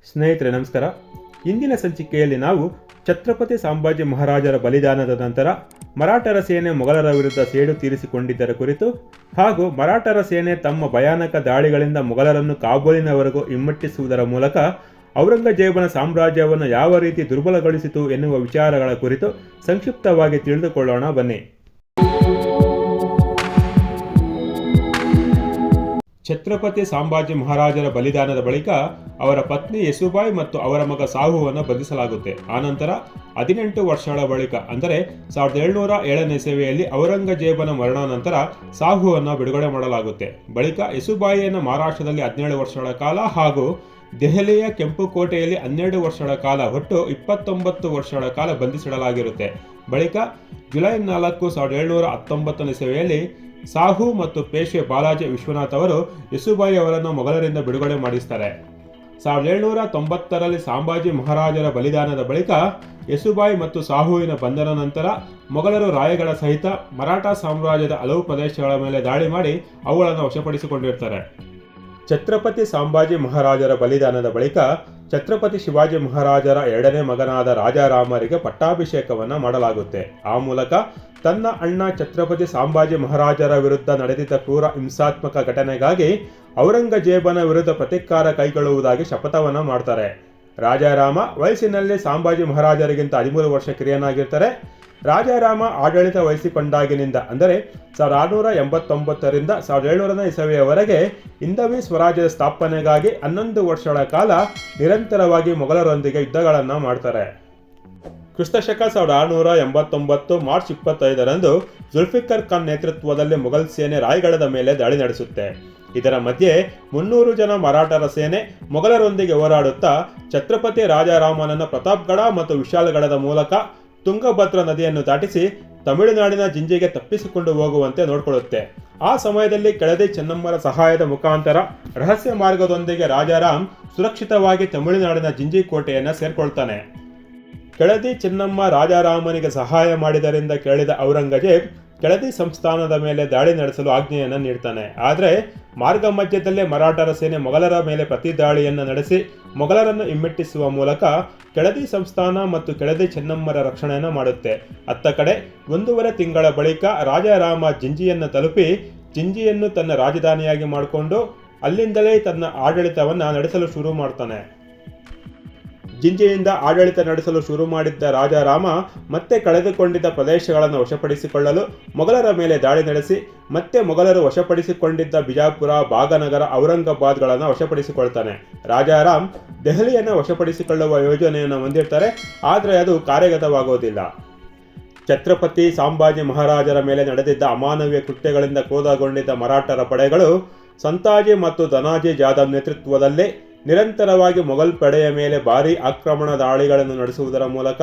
ಸ್ನೇಹಿತರೆ ನಮಸ್ಕಾರ. ಇಂದಿನ ಸಂಚಿಕೆಯಲ್ಲಿ ನಾವು ಛತ್ರಪತಿ ಸಂಭಾಜಿ ಮಹಾರಾಜರ ಬಲಿದಾನದ ನಂತರ ಮರಾಠರ ಸೇನೆ ಮೊಘಲರ ವಿರುದ್ಧ ಸೇಡು ತೀರಿಸಿಕೊಂಡಿದ್ದರ ಕುರಿತು ಹಾಗೂ ಮರಾಠರ ಸೇನೆ ತಮ್ಮ ಭಯಾನಕ ದಾಳಿಗಳಿಂದ ಮೊಘಲರನ್ನು ಕಾಬೂಲಿನವರೆಗೂ ಹಿಮ್ಮೆಟ್ಟಿಸುವುದರ ಮೂಲಕ ಔರಂಗಜೇಬನ ಸಾಮ್ರಾಜ್ಯವನ್ನು ಯಾವ ರೀತಿ ದುರ್ಬಲಗೊಳಿಸಿತು ಎನ್ನುವ ವಿಚಾರಗಳ ಕುರಿತು ಸಂಕ್ಷಿಪ್ತವಾಗಿ ತಿಳಿದುಕೊಳ್ಳೋಣ ಬನ್ನಿ. ಛತ್ರಪತಿ ಸಂಭಾಜಿ ಮಹಾರಾಜರ ಬಲಿದಾನದ ಬಳಿಕ ಅವರ ಪತ್ನಿ ಯಸುಬಾಯಿ ಮತ್ತು ಅವರ ಮಗ ಸಾಹುವನ್ನು ಬಂಧಿಸಲಾಗುತ್ತೆ. ಆನಂತರ 18 ವರ್ಷಗಳ ಬಳಿಕ ಅಂದರೆ 1707ನೇ ಇಸವಿಯಲ್ಲಿ ಔರಂಗಜೇಬನ ಮರಣಾನಂತರ ಸಾಹುವನ್ನು ಬಿಡುಗಡೆ ಮಾಡಲಾಗುತ್ತೆ. ಬಳಿಕ ಯಸುಬಾಯಿಯನ್ನು ಮಹಾರಾಷ್ಟ್ರದಲ್ಲಿ 17 ವರ್ಷಗಳ ಕಾಲ ಹಾಗೂ ದೆಹಲಿಯ ಕೆಂಪುಕೋಟೆಯಲ್ಲಿ 12 ವರ್ಷಗಳ ಕಾಲ, ಒಟ್ಟು 29 ವರ್ಷಗಳ ಕಾಲ ಬಂಧಿಸಿಡಲಾಗಿರುತ್ತೆ. ಬಳಿಕ ಜುಲೈ 4, 1719ನೇ ಇಸವಿಯಲ್ಲಿ ಸಾಹು ಮತ್ತು ಪೇಶ್ವೆ ಬಾಲಾಜಿ ವಿಶ್ವನಾಥ್ ಅವರು ಯಸುಬಾಯಿ ಅವರನ್ನು ಮೊಘಲರಿಂದ ಬಿಡುಗಡೆ ಮಾಡಿಸ್ತಾರೆ. 1790ರಲ್ಲಿ ಸಂಭಾಜಿ ಮಹಾರಾಜರ ಬಲಿದಾನದ ಬಳಿಕ ಯಸುಬಾಯಿ ಮತ್ತು ಸಾಹುವಿನ ಬಂಧನ ನಂತರ ಮೊಘಲರು ರಾಯಗಢ ಸಹಿತ ಮರಾಠ ಸಾಮ್ರಾಜ್ಯದ ಹಲವು ಪ್ರದೇಶಗಳ ಮೇಲೆ ದಾಳಿ ಮಾಡಿ ಅವುಗಳನ್ನು ವಶಪಡಿಸಿಕೊಂಡಿರ್ತಾರೆ. ಛತ್ರಪತಿ ಸಂಭಾಜಿ ಮಹಾರಾಜರ ಬಲಿದಾನದ ಬಳಿಕ ಛತ್ರಪತಿ ಶಿವಾಜಿ ಮಹಾರಾಜರ ಎರಡನೇ ಮಗನಾದ ರಾಜಾರಾಮರಿಗೆ ಪಟ್ಟಾಭಿಷೇಕವನ್ನು ಮಾಡಲಾಗುತ್ತೆ. ಆ ಮೂಲಕ ತನ್ನ ಅಣ್ಣ ಛತ್ರಪತಿ ಸಂಭಾಜಿ ಮಹಾರಾಜರ ವಿರುದ್ಧ ನಡೆದಿದ್ದ ಕ್ರೂರ ಹಿಂಸಾತ್ಮಕ ಘಟನೆಗಾಗಿ ಔರಂಗಜೇಬನ ವಿರುದ್ಧ ಪ್ರತೀಕಾರ ಕೈಗೊಳ್ಳುವುದಾಗಿ ಶಪಥವನ್ನು ಮಾಡ್ತಾರೆ. ರಾಜಾರಾಮ ವಯಸ್ಸಿನಲ್ಲಿ ಸಂಭಾಜಿ ಮಹಾರಾಜರಿಗಿಂತ 13 ವರ್ಷ ಕಿರಿಯನಾಗಿರ್ತಾರೆ. ರಾಜಾರಾಮ ಆಡಳಿತ ವಹಿಸಿಕೊಂಡಾಗಿನಿಂದ ಅಂದರೆ 1689ರಿಂದ 1700ನೇ ಇಸವಿಯವರೆಗೆ ಹಿಂದವಿ ಸ್ವರಾಜ್ಯದ ಸ್ಥಾಪನೆಗಾಗಿ 11 ವರ್ಷಗಳ ಕಾಲ ನಿರಂತರವಾಗಿ ಮೊಘಲರೊಂದಿಗೆ ಯುದ್ಧಗಳನ್ನು ಮಾಡ್ತಾರೆ. ಕ್ರಿಸ್ತಶಕ 1689 ಮಾರ್ಚ್ 25ರಂದು ಜುಲ್ಫಿಕರ್ ಖಾನ್ ನೇತೃತ್ವದಲ್ಲಿ ಮೊಘಲ್ ಸೇನೆ ರಾಯಗಢದ ಮೇಲೆ ದಾಳಿ ನಡೆಸುತ್ತೆ. ಇದರ ಮಧ್ಯೆ 300 ಜನ ಮರಾಠರ ಸೇನೆ ಮೊಘಲರೊಂದಿಗೆ ಹೋರಾಡುತ್ತಾ ಛತ್ರಪತಿ ರಾಜಾರಾಮನನ್ನ ಪ್ರತಾಪ್ಗಢ ಮತ್ತು ವಿಶಾಲಗಢದ ಮೂಲಕ ತುಂಗಭದ್ರಾ ನದಿಯನ್ನು ದಾಟಿಸಿ ತಮಿಳುನಾಡಿನ ಜಿಂಜಿಗೆ ತಪ್ಪಿಸಿಕೊಂಡು ಹೋಗುವಂತೆ ನೋಡಿಕೊಳ್ಳುತ್ತೆ. ಆ ಸಮಯದಲ್ಲಿ ಕೆಳದಿ ಚೆನ್ನಮ್ಮರ ಸಹಾಯದ ಮುಖಾಂತರ ರಹಸ್ಯ ಮಾರ್ಗದೊಂದಿಗೆ ರಾಜಾರಾಮ್ ಸುರಕ್ಷಿತವಾಗಿ ತಮಿಳುನಾಡಿನ ಜಿಂಜಿ ಕೋಟೆಯನ್ನು ಸೇರ್ಕೊಳ್ತಾನೆ. ಕೆಳದಿ ಚೆನ್ನಮ್ಮ ರಾಜಾರಾಮನಿಗೆ ಸಹಾಯ ಮಾಡಿದರಿಂದ ಕೇಳಿದ ಔರಂಗಜೇಬ್ ಕೆಳದಿ ಸಂಸ್ಥಾನದ ಮೇಲೆ ದಾಳಿ ನಡೆಸಲು ಆಜ್ಞೆಯನ್ನು ನೀಡ್ತಾನೆ. ಆದರೆ ಮಾರ್ಗ ಮಧ್ಯದಲ್ಲೇ ಮರಾಠರ ಸೇನೆ ಮೊಘಲರ ಮೇಲೆ ಪ್ರತಿ ದಾಳಿಯನ್ನು ನಡೆಸಿ ಮೊಘಲರನ್ನು ಹಿಮ್ಮೆಟ್ಟಿಸುವ ಮೂಲಕ ಕೆಳದಿ ಸಂಸ್ಥಾನ ಮತ್ತು ಕೆಳದಿ ಚೆನ್ನಮ್ಮರ ರಕ್ಷಣೆಯನ್ನು ಮಾಡುತ್ತೆ. ಅತ್ತ ಕಡೆ 1.5 ತಿಂಗಳ ಬಳಿಕ ರಾಜಾರಾಮ ಜಿಂಜಿಯನ್ನು ತಲುಪಿ ಜಿಂಜಿಯನ್ನು ತನ್ನ ರಾಜಧಾನಿಯಾಗಿ ಮಾಡಿಕೊಂಡು ಅಲ್ಲಿಂದಲೇ ತನ್ನ ಆಡಳಿತವನ್ನು ನಡೆಸಲು ಶುರು ಮಾಡ್ತಾನೆ. ಜಿಂಜಿಯಿಂದ ಆಡಳಿತ ನಡೆಸಲು ಶುರು ಮಾಡಿದ್ದ ರಾಜಾರಾಮ ಮತ್ತೆ ಕಳೆದುಕೊಂಡಿದ್ದ ಪ್ರದೇಶಗಳನ್ನು ವಶಪಡಿಸಿಕೊಳ್ಳಲು ಮೊಘಲರ ಮೇಲೆ ದಾಳಿ ನಡೆಸಿ ಮತ್ತೆ ಮೊಘಲರು ವಶಪಡಿಸಿಕೊಂಡಿದ್ದ ಬಿಜಾಪುರ, ಭಾಗನಗರ, ಔರಂಗಾಬಾದ್ಗಳನ್ನು ವಶಪಡಿಸಿಕೊಳ್ತಾನೆ. ರಾಜಾರಾಮ್ ದೆಹಲಿಯನ್ನು ವಶಪಡಿಸಿಕೊಳ್ಳುವ ಯೋಜನೆಯನ್ನು ಹೊಂದಿರ್ತಾರೆ, ಆದರೆ ಅದು ಕಾರ್ಯಗತವಾಗುವುದಿಲ್ಲ. ಛತ್ರಪತಿ ಸಂಭಾಜಿ ಮಹಾರಾಜರ ಮೇಲೆ ನಡೆದಿದ್ದ ಅಮಾನವೀಯ ಕೃತ್ಯಗಳಿಂದ ಕ್ರೋಧಗೊಂಡಿದ್ದ ಮರಾಠರ ಪಡೆಗಳು ಸಂತಾಜಿ ಮತ್ತು ಧನಾಜಿ ಜಾಧವ್ ನೇತೃತ್ವದಲ್ಲಿ ನಿರಂತರವಾಗಿ ಮೊಘಲ್ ಪಡೆಯ ಮೇಲೆ ಭಾರೀ ಆಕ್ರಮಣ ದಾಳಿಗಳನ್ನು ನಡೆಸುವುದರ ಮೂಲಕ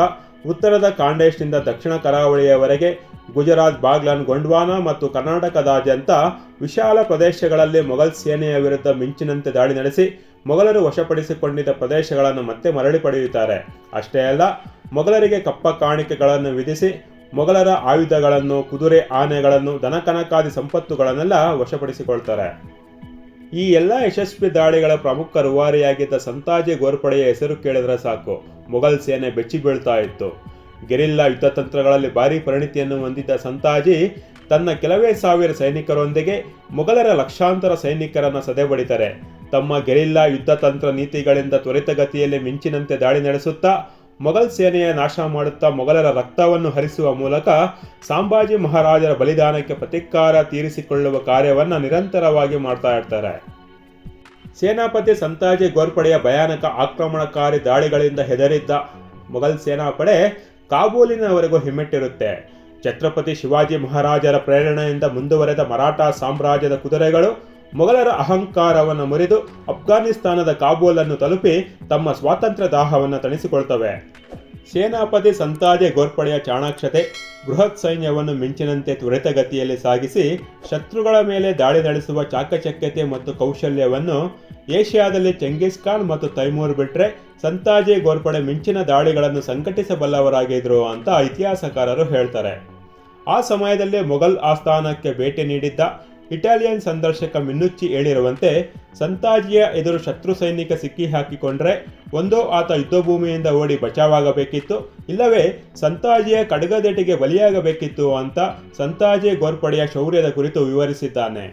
ಉತ್ತರದ ಖಾಂಡೇಶ್ನಿಂದ ದಕ್ಷಿಣ ಕರಾವಳಿಯವರೆಗೆ ಗುಜರಾತ್, ಬಾಗ್ಲನ್, ಗೊಂಡ್ವಾನಾ ಮತ್ತು ಕರ್ನಾಟಕದಾದ್ಯಂತ ವಿಶಾಲ ಪ್ರದೇಶಗಳಲ್ಲಿ ಮೊಘಲ್ ಸೇನೆಯ ವಿರುದ್ಧ ಮಿಂಚಿನಂತೆ ದಾಳಿ ನಡೆಸಿ ಮೊಘಲರು ವಶಪಡಿಸಿಕೊಂಡಿದ್ದ ಪ್ರದೇಶಗಳನ್ನು ಮತ್ತೆ ಮರಳಿ ಪಡೆಯುತ್ತಾರೆ. ಅಷ್ಟೇ ಅಲ್ಲ, ಮೊಘಲರಿಗೆ ಕಪ್ಪ ಕಾಣಿಕೆಗಳನ್ನು ವಿಧಿಸಿ ಮೊಘಲರ ಆಯುಧಗಳನ್ನು, ಕುದುರೆ, ಆನೆಗಳನ್ನು, ದನಕನಕಾದಿ ಸಂಪತ್ತುಗಳನ್ನೆಲ್ಲ ವಶಪಡಿಸಿಕೊಳ್ತಾರೆ. ಈ ಎಲ್ಲ ಯಶಸ್ವಿ ದಾಳಿಗಳ ಪ್ರಮುಖ ರೂವಾರಿಯಾಗಿದ್ದ ಸಂತಾಜಿ ಗೋರ್ಪಡೆಯ ಹೆಸರು ಕೇಳಿದ್ರೆ ಸಾಕು, ಮೊಘಲ್ ಸೇನೆ ಬೆಚ್ಚಿ ಬೀಳ್ತಾ ಇತ್ತು. ಗೆರಿಲ್ಲಾ ಯುದ್ಧ ತಂತ್ರಗಳಲ್ಲಿ ಭಾರೀ ಪರಿಣಿತಿಯನ್ನು ಹೊಂದಿದ್ದ ಸಂತಾಜಿ ತನ್ನ ಕೆಲವೇ ಸಾವಿರ ಸೈನಿಕರೊಂದಿಗೆ ಮೊಘಲರ ಲಕ್ಷಾಂತರ ಸೈನಿಕರನ್ನು ಸದೆಬಡಿತಾರೆ. ತಮ್ಮ ಗೆರಿಲ್ಲಾ ಯುದ್ಧ ತಂತ್ರ ನೀತಿಗಳಿಂದ ತ್ವರಿತಗತಿಯಲ್ಲಿ ಮಿಂಚಿನಂತೆ ದಾಳಿ ನಡೆಸುತ್ತಾ ಮೊಘಲ್ ಸೇನೆಯ ನಾಶ ಮಾಡುತ್ತಾ ಮೊಘಲರ ರಕ್ತವನ್ನು ಹರಿಸುವ ಮೂಲಕ ಸಂಭಾಜಿ ಮಹಾರಾಜರ ಬಲಿದಾನಕ್ಕೆ ಪ್ರತೀಕಾರ ತೀರಿಸಿಕೊಳ್ಳುವ ಕಾರ್ಯವನ್ನು ನಿರಂತರವಾಗಿ ಮಾಡ್ತಾ ಇರ್ತಾರೆ. ಸೇನಾಪತಿ ಸಂತಾಜಿ ಗೋರ್ಪಡೆಯ ಭಯಾನಕ ಆಕ್ರಮಣಕಾರಿ ದಾಳಿಗಳಿಂದ ಹೆದರಿದ್ದ ಮೊಘಲ್ ಸೇನಾಪಡೆ ಕಾಬೂಲಿನವರೆಗೂ ಹಿಮ್ಮೆಟ್ಟಿರುತ್ತೆ. ಛತ್ರಪತಿ ಶಿವಾಜಿ ಮಹಾರಾಜರ ಪ್ರೇರಣೆಯಿಂದ ಮುಂದುವರೆದ ಮರಾಠ ಸಾಮ್ರಾಜ್ಯದ ಕುದುರೆಗಳು ಮೊಘಲರ ಅಹಂಕಾರವನ್ನು ಮುರಿದು ಅಫ್ಘಾನಿಸ್ತಾನದ ಕಾಬೂಲನ್ನು ತಲುಪಿ ತಮ್ಮ ಸ್ವಾತಂತ್ರ್ಯ ದಾಹವನ್ನು ತಣಿಸಿಕೊಳ್ತವೆ. ಸೇನಾಪತಿ ಸಂತಾಜಿ ಗೋರ್ಪಡೆಯ ಚಾಣಾಕ್ಷತೆ ಬೃಹತ್ ಸೈನ್ಯವನ್ನು ಮಿಂಚಿನಂತೆ ತ್ವರಿತಗತಿಯಲ್ಲಿ ಸಾಗಿಸಿ ಶತ್ರುಗಳ ಮೇಲೆ ದಾಳಿ ನಡೆಸುವ ಚಾಕಚಕ್ಯತೆ ಮತ್ತು ಕೌಶಲ್ಯವನ್ನು ಏಷ್ಯಾದಲ್ಲಿ ಚೆಂಗಿಸ್ ಖಾನ್ ಮತ್ತು ತೈಮೂರ್ ಬಿಟ್ರೆ ಸಂತಾಜಿ ಗೋರ್ಪಡೆ ಮಿಂಚಿನ ದಾಳಿಗಳನ್ನು ಸಂಘಟಿಸಬಲ್ಲವರಾಗಿದ್ರು ಅಂತ ಇತಿಹಾಸಕಾರರು ಹೇಳ್ತಾರೆ. ಆ ಸಮಯದಲ್ಲಿ ಮೊಘಲ್ ಆಸ್ಥಾನಕ್ಕೆ ಭೇಟಿ ನೀಡಿದ್ದ ಇಟಾಲಿಯನ್ ಸಂದರ್ಶಕ ಮಿನ್ನುಚ್ಚಿ ಹೇಳಿರುವಂತೆ, ಸಂತಾಜಿಯ ಎದುರು ಶತ್ರು ಸೈನಿಕ ಸಿಕ್ಕಿ ಹಾಕಿಕೊಂಡ್ರೆ ಒಂದೋ ಆತ ಯುದ್ಧಭೂಮಿಯಿಂದ ಓಡಿ ಬಚಾವಾಗಬೇಕಿತ್ತು, ಇಲ್ಲವೇ ಸಂತಾಜಿಯ ಖಡ್ಗದೇಟಿಗೆ ಬಲಿಯಾಗಬೇಕಿತ್ತು ಅಂತ ಸಂತಾಜಿ ಗೋರ್ಪಡೆಯ ಶೌರ್ಯದ ಕುರಿತು ವಿವರಿಸಿದ್ದಾನೆ.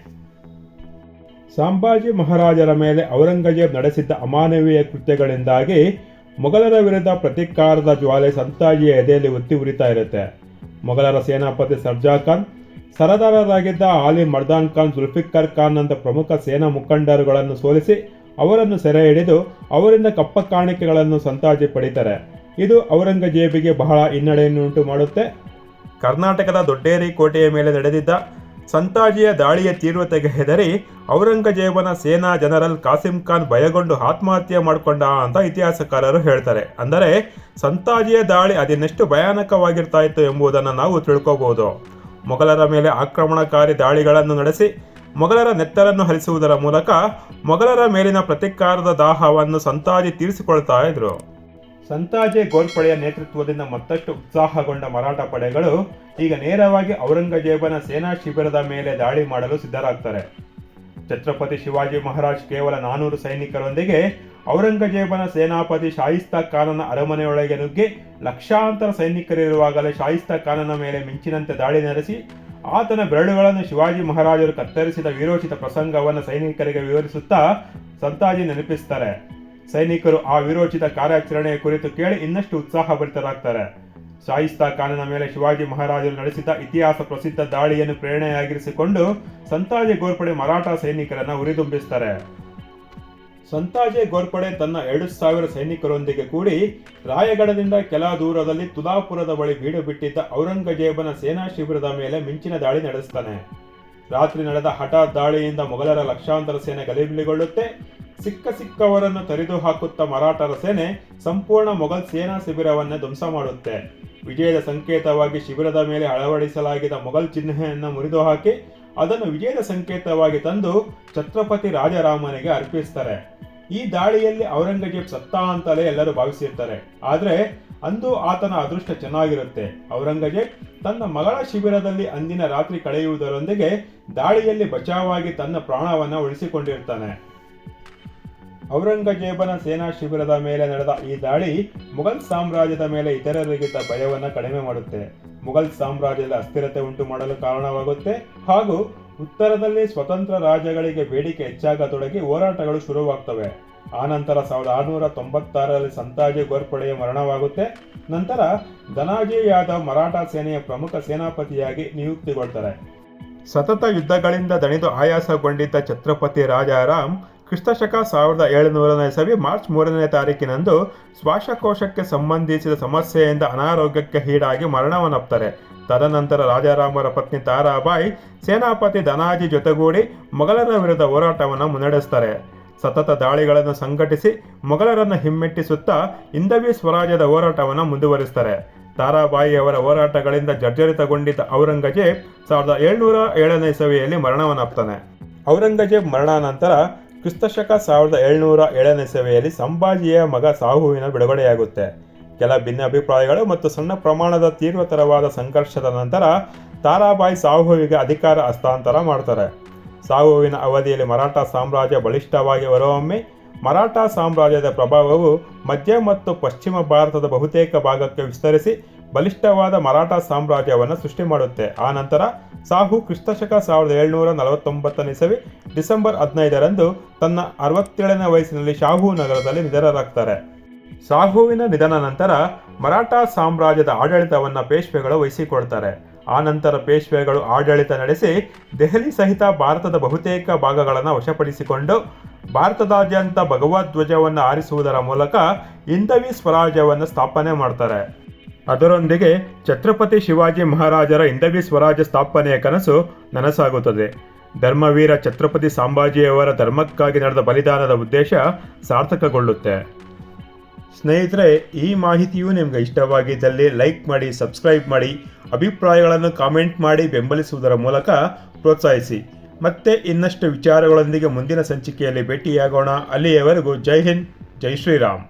ಸಂಭಾಜಿ ಮಹಾರಾಜರ ಮೇಲೆ ಔರಂಗಜೇಬ್ ನಡೆಸಿದ್ದ ಅಮಾನವೀಯ ಕೃತ್ಯಗಳಿಂದಾಗಿ ಮೊಘಲರ ವಿರುದ್ಧ ಪ್ರತೀಕಾರದ ಜ್ವಾಲೆ ಸಂತಾಜಿಯ ಎದೆಯಲ್ಲಿ ಒತ್ತಿ ಉರಿತಾ ಇರುತ್ತೆ. ಮೊಘಲರ ಸೇನಾಪತಿ ಸರ್ಜಾ ಖಾನ್, ಸರದಾರರಾಗಿದ್ದ ಆಲಿ ಮರ್ದಾನ್ ಖಾನ್, ಜುಲ್ಫಿಕರ್ ಖಾನ್ ನಂತ ಪ್ರಮುಖ ಸೇನಾ ಮುಖಂಡರುಗಳನ್ನು ಸೋಲಿಸಿ ಅವರನ್ನು ಸೆರೆ ಹಿಡಿದು ಅವರಿಂದ ಕಪ್ಪ ಕಾಣಿಕೆಗಳನ್ನು ಸಂತಾಜಿ ಪಡಿತಾರೆ. ಇದು ಔರಂಗಜೇಬಿಗೆ ಬಹಳ ಹಿನ್ನಡೆಯನ್ನುಂಟು ಮಾಡುತ್ತೆ. ಕರ್ನಾಟಕದ ದೊಡ್ಡೇರಿ ಕೋಟೆಯ ಮೇಲೆ ನಡೆದಿದ್ದ ಸಂತಾಜಿಯ ದಾಳಿಯ ತೀವ್ರತೆಗೆ ಹೆದರಿ ಔರಂಗಜೇಬನ ಸೇನಾ ಜನರಲ್ ಕಾಸಿಂ ಖಾನ್ ಭಯಗೊಂಡು ಆತ್ಮಹತ್ಯೆ ಮಾಡಿಕೊಂಡ ಅಂತ ಇತಿಹಾಸಕಾರರು ಹೇಳ್ತಾರೆ. ಅಂದರೆ ಸಂತಾಜಿಯ ದಾಳಿ ಅದನ್ನೆಷ್ಟು ಭಯಾನಕವಾಗಿರ್ತಾ ಇತ್ತು ಎಂಬುದನ್ನು ನಾವು ತಿಳ್ಕೋಬಹುದು. ಮೊಘಲರ ಮೇಲೆ ಆಕ್ರಮಣಕಾರಿ ದಾಳಿಗಳನ್ನು ನಡೆಸಿ ಮೊಘಲರ ನೆತ್ತರನ್ನು ಹರಿಸುವುದರ ಮೂಲಕ ಮೊಘಲರ ಮೇಲಿನ ಪ್ರತೀಕಾರದ ದಾಹವನ್ನು ಸಂತಾಜಿ ತೀರಿಸಿಕೊಳ್ತಾ ಇದ್ರು. ಸಂತಾಜಿ ಗೋರ್ಪಡೆಯ ನೇತೃತ್ವದಿಂದ ಮತ್ತಷ್ಟು ಉತ್ಸಾಹಗೊಂಡ ಮರಾಠ ಪಡೆಗಳು ಈಗ ನೇರವಾಗಿ ಔರಂಗಜೇಬನ ಸೇನಾ ಶಿಬಿರದ ಮೇಲೆ ದಾಳಿ ಮಾಡಲು ಸಿದ್ಧರಾಗ್ತಾರೆ. ಛತ್ರಪತಿ ಶಿವಾಜಿ ಮಹಾರಾಜ್ ಕೇವಲ 400 ಸೈನಿಕರೊಂದಿಗೆ ಔರಂಗಜೇಬನ ಸೇನಾಪತಿ ಶಾಯಿಸ್ತಾ ಖಾನನ ಅರಮನೆಯೊಳಗೆ ನುಗ್ಗಿ ಲಕ್ಷಾಂತರ ಸೈನಿಕರಿರುವಾಗಲೇ ಶಾಯಿಸ್ತಾ ಖಾನನ ಮೇಲೆ ಮಿಂಚಿನಂತೆ ದಾಳಿ ನಡೆಸಿ ಆತನ ಬೆರಳುಗಳನ್ನು ಶಿವಾಜಿ ಮಹಾರಾಜರು ಕತ್ತರಿಸಿದ ವೀರೋಚಿತ ಪ್ರಸಂಗವನ್ನು ಸೈನಿಕರಿಗೆ ವಿವರಿಸುತ್ತಾ ಸಂತಾಜಿ ನೆನಪಿಸ್ತಾರೆ. ಸೈನಿಕರು ಆ ವೀರೋಚಿತ ಕಾರ್ಯಾಚರಣೆಯ ಕುರಿತು ಕೇಳಿ ಇನ್ನಷ್ಟು ಉತ್ಸಾಹಭರಿತರಾಗ್ತಾರೆ. ಶಾಯಿಸ್ತಾ ಖಾನನ ಮೇಲೆ ಶಿವಾಜಿ ಮಹಾರಾಜರು ನಡೆಸಿದ ಇತಿಹಾಸ ಪ್ರಸಿದ್ಧ ದಾಳಿಯನ್ನು ಪ್ರೇರಣೆಯಾಗಿರಿಸಿಕೊಂಡು ಸಂತಾಜಿ ಗೋರ್ಪಡೆ ಮರಾಠ ಸೈನಿಕರನ್ನು ಉರಿದುಂಬಿಸ್ತಾರೆ. ಸಂತಾಜಿ ಗೋರ್ಪಡೆ ತನ್ನ 2000 ಸೈನಿಕರೊಂದಿಗೆ ಕೂಡಿ ರಾಯಗಢದಿಂದ ಕೆಲ ದೂರದಲ್ಲಿ ತುಲಾಪುರದ ಬಳಿ ಬೀಡು ಬಿಟ್ಟಿದ್ದ ಔರಂಗಜೇಬನ ಸೇನಾ ಶಿಬಿರದ ಮೇಲೆ ಮಿಂಚಿನ ದಾಳಿ ನಡೆಸ್ತಾನೆ. ರಾತ್ರಿ ನಡೆದ ಹಠಾತ್ ದಾಳಿಯಿಂದ ಮೊಘಲರ ಲಕ್ಷಾಂತರ ಸೇನೆ ಗಲಿಬಿಲಿಗೊಳ್ಳುತ್ತೆ. ಸಿಕ್ಕವರನ್ನು ತರಿದು ಹಾಕುತ್ತಾ ಮರಾಠರ ಸೇನೆ ಸಂಪೂರ್ಣ ಮೊಘಲ್ ಸೇನಾ ಶಿಬಿರವನ್ನೇ ಧ್ವಂಸ ಮಾಡುತ್ತೆ. ವಿಜಯದ ಸಂಕೇತವಾಗಿ ಶಿಬಿರದ ಮೇಲೆ ಅಳವಡಿಸಲಾಗಿದ್ದ ಮೊಘಲ್ ಚಿಹ್ನೆಯನ್ನು ಮುರಿದು ಹಾಕಿ ಅದನ್ನು ವಿಜಯದ ಸಂಕೇತವಾಗಿ ತಂದು ಛತ್ರಪತಿ ರಾಜಾರಾಮನಿಗೆ ಅರ್ಪಿಸ್ತಾರೆ. ಈ ದಾಳಿಯಲ್ಲಿ ಔರಂಗಜೇಬ್ ಸತ್ತ ಅಂತಲೇ ಎಲ್ಲರೂ ಭಾವಿಸಿರ್ತಾರೆ. ಆದರೆ ಅಂದು ಆತನ ಅದೃಷ್ಟ ಚೆನ್ನಾಗಿರುತ್ತೆ. ಔರಂಗಜೇಬ್ ತನ್ನ ಮಗಳ ಶಿಬಿರದಲ್ಲಿ ಅಂದಿನ ರಾತ್ರಿ ಕಳೆಯುವುದರೊಂದಿಗೆ ದಾಳಿಯಲ್ಲಿ ಬಚಾವಾಗಿ ತನ್ನ ಪ್ರಾಣವನ್ನು ಉಳಿಸಿಕೊಂಡಿರ್ತಾನೆ. ಔರಂಗಜೇಬನ ಸೇನಾ ಶಿಬಿರದ ಮೇಲೆ ನಡೆದ ಈ ದಾಳಿ ಮುಘಲ್ ಸಾಮ್ರಾಜ್ಯದ ಮೇಲೆ ಇತರರಿಗಿದ್ದ ಭಯವನ್ನು ಕಡಿಮೆ ಮಾಡುತ್ತೆ. ಮುಘಲ್ ಸಾಮ್ರಾಜ್ಯದ ಅಸ್ಥಿರತೆ ಉಂಟು ಮಾಡಲು ಕಾರಣವಾಗುತ್ತೆ ಹಾಗೂ ಉತ್ತರದಲ್ಲಿ ಸ್ವತಂತ್ರ ರಾಜ್ಯಗಳಿಗೆ ಬೇಡಿಕೆ ಹೆಚ್ಚಾಗತೊಡಗಿ ಹೋರಾಟಗಳು ಶುರುವಾಗ್ತವೆ. ಆನಂತರ 1696ರಲ್ಲಿ ಸಂತಾಜಿ ಗೋರ್ಪಡೆಯ ಮರಣವಾಗುತ್ತೆ. ನಂತರ ಧನಾಜಿ ಯಾದವ್ ಮರಾಠ ಸೇನೆಯ ಪ್ರಮುಖ ಸೇನಾಪತಿಯಾಗಿ ನಿಯುಕ್ತಿಗೊಳ್ತಾರೆ. ಸತತ ಯುದ್ಧಗಳಿಂದ ದಣಿದು ಆಯಾಸಗೊಂಡಿದ್ದ ಛತ್ರಪತಿ ರಾಜಾರಾಮ್ ಕ್ರಿಸ್ತಶಕ 1700ನೇ ಇಸವಿ ಮಾರ್ಚ್ 3ನೇ ತಾರೀಕಿನಂದು ಶ್ವಾಸಕೋಶಕ್ಕೆ ಸಂಬಂಧಿಸಿದ ಸಮಸ್ಯೆಯಿಂದ ಅನಾರೋಗ್ಯಕ್ಕೆ ಈಡಾಗಿ ಮರಣವನ್ನಪ್ತಾರೆ. ತದನಂತರ ರಾಜಾರಾಮರ ಪತ್ನಿ ತಾರಾಬಾಯಿ ಸೇನಾಪತಿ ಧನಾಜಿ ಜೊತೆಗೂಡಿ ಮೊಘಲರ ವಿರುದ್ಧ ಹೋರಾಟವನ್ನು ಮುನ್ನಡೆಸ್ತಾರೆ. ಸತತ ದಾಳಿಗಳನ್ನು ಸಂಘಟಿಸಿ ಮೊಘಲರನ್ನು ಹಿಮ್ಮೆಟ್ಟಿಸುತ್ತಾ ಹಿಂದವಿ ಸ್ವರಾಜ್ಯದ ಹೋರಾಟವನ್ನು ಮುಂದುವರಿಸ್ತಾರೆ. ತಾರಾಬಾಯಿಯವರ ಹೋರಾಟಗಳಿಂದ ಜರ್ಜರಿತಗೊಂಡಿದ್ದ ಔರಂಗಜೇಬ್ 1707ನೇ ಇಸವಿಯಲ್ಲಿ ಮರಣವನ್ನಪ್ತಾನೆ. ಔರಂಗಜೇಬ್ ಮರಣಾನಂತರ ಕ್ರಿಸ್ತಶಕ 1707ನೇ ಇಸವಿಯಲ್ಲಿ ಸಂಭಾಜಿಯ ಮಗ ಸಾಹುವಿನ ಬಿಡುಗಡೆಯಾಗುತ್ತೆ. ಕೆಲ ಭಿನ್ನಾಭಿಪ್ರಾಯಗಳು ಮತ್ತು ಸಣ್ಣ ಪ್ರಮಾಣದ ತೀವ್ರತರವಾದ ಸಂಘರ್ಷದ ನಂತರ ತಾರಾಬಾಯಿ ಸಾಹುವಿಗೆ ಅಧಿಕಾರ ಹಸ್ತಾಂತರ ಮಾಡ್ತಾರೆ. ಸಾಹುವಿನ ಅವಧಿಯಲ್ಲಿ ಮರಾಠ ಸಾಮ್ರಾಜ್ಯ ಬಲಿಷ್ಠವಾಗಿ ಹೊರಹೊಮ್ಮಿ ಮರಾಠ ಸಾಮ್ರಾಜ್ಯದ ಪ್ರಭಾವವು ಮಧ್ಯ ಮತ್ತು ಪಶ್ಚಿಮ ಭಾರತದ ಬಹುತೇಕ ಭಾಗಕ್ಕೆ ವಿಸ್ತರಿಸಿ ಬಲಿಷ್ಠವಾದ ಮರಾಠ ಸಾಮ್ರಾಜ್ಯವನ್ನು ಸೃಷ್ಟಿ ಮಾಡುತ್ತೆ. ಆ ನಂತರ ಸಾಹು ಕ್ರಿಸ್ತಶಕ 1749ನೇ ಇಸವಿ ಡಿಸೆಂಬರ್ 15ರಂದು ತನ್ನ 67ನೇ ವಯಸ್ಸಿನಲ್ಲಿ ಶಾಹು ನಗರದಲ್ಲಿ ನಿಧನರಾಗ್ತಾರೆ. ಸಾಹುವಿನ ನಿಧನ ನಂತರ ಮರಾಠ ಸಾಮ್ರಾಜ್ಯದ ಆಡಳಿತವನ್ನು ಪೇಶ್ವೆಗಳು ವಹಿಸಿಕೊಳ್ತಾರೆ. ಆ ನಂತರ ಪೇಶ್ವೆಗಳು ಆಡಳಿತ ನಡೆಸಿ ದೆಹಲಿ ಸಹಿತ ಭಾರತದ ಬಹುತೇಕ ಭಾಗಗಳನ್ನು ವಶಪಡಿಸಿಕೊಂಡು ಭಾರತದಾದ್ಯಂತ ಭಗವಧ್ವಜವನ್ನು ಆರಿಸುವುದರ ಮೂಲಕ ಹಿಂದವಿ ಸ್ವರಾಜ್ಯವನ್ನು ಸ್ಥಾಪನೆ ಮಾಡ್ತಾರೆ. ಅದರೊಂದಿಗೆ ಛತ್ರಪತಿ ಶಿವಾಜಿ ಮಹಾರಾಜರ ಹಿಂದವಿ ಸ್ವರಾಜ್ಯ ಸ್ಥಾಪನೆಯ ಕನಸು ನನಸಾಗುತ್ತದೆ. ಧರ್ಮವೀರ ಛತ್ರಪತಿ ಸಂಭಾಜಿಯವರ ಧರ್ಮಕ್ಕಾಗಿ ನಡೆದ ಬಲಿದಾನದ ಉದ್ದೇಶ ಸಾರ್ಥಕಗೊಳ್ಳುತ್ತೆ. ಸ್ನೇಹಿತರೆ, ಈ ಮಾಹಿತಿಯು ನಿಮಗೆ ಇಷ್ಟವಾಗಿದ್ದಲ್ಲಿ ಲೈಕ್ ಮಾಡಿ, ಸಬ್ಸ್ಕ್ರೈಬ್ ಮಾಡಿ, ಅಭಿಪ್ರಾಯಗಳನ್ನು ಕಾಮೆಂಟ್ ಮಾಡಿ ಬೆಂಬಲಿಸುವುದರ ಮೂಲಕ ಪ್ರೋತ್ಸಾಹಿಸಿ. ಮತ್ತೆ ಇನ್ನಷ್ಟು ವಿಚಾರಗಳೊಂದಿಗೆ ಮುಂದಿನ ಸಂಚಿಕೆಯಲ್ಲಿ ಭೇಟಿಯಾಗೋಣ. ಅಲ್ಲಿಯವರೆಗೂ ಜೈ ಹಿಂದ್, ಜೈ ಶ್ರೀರಾಮ್.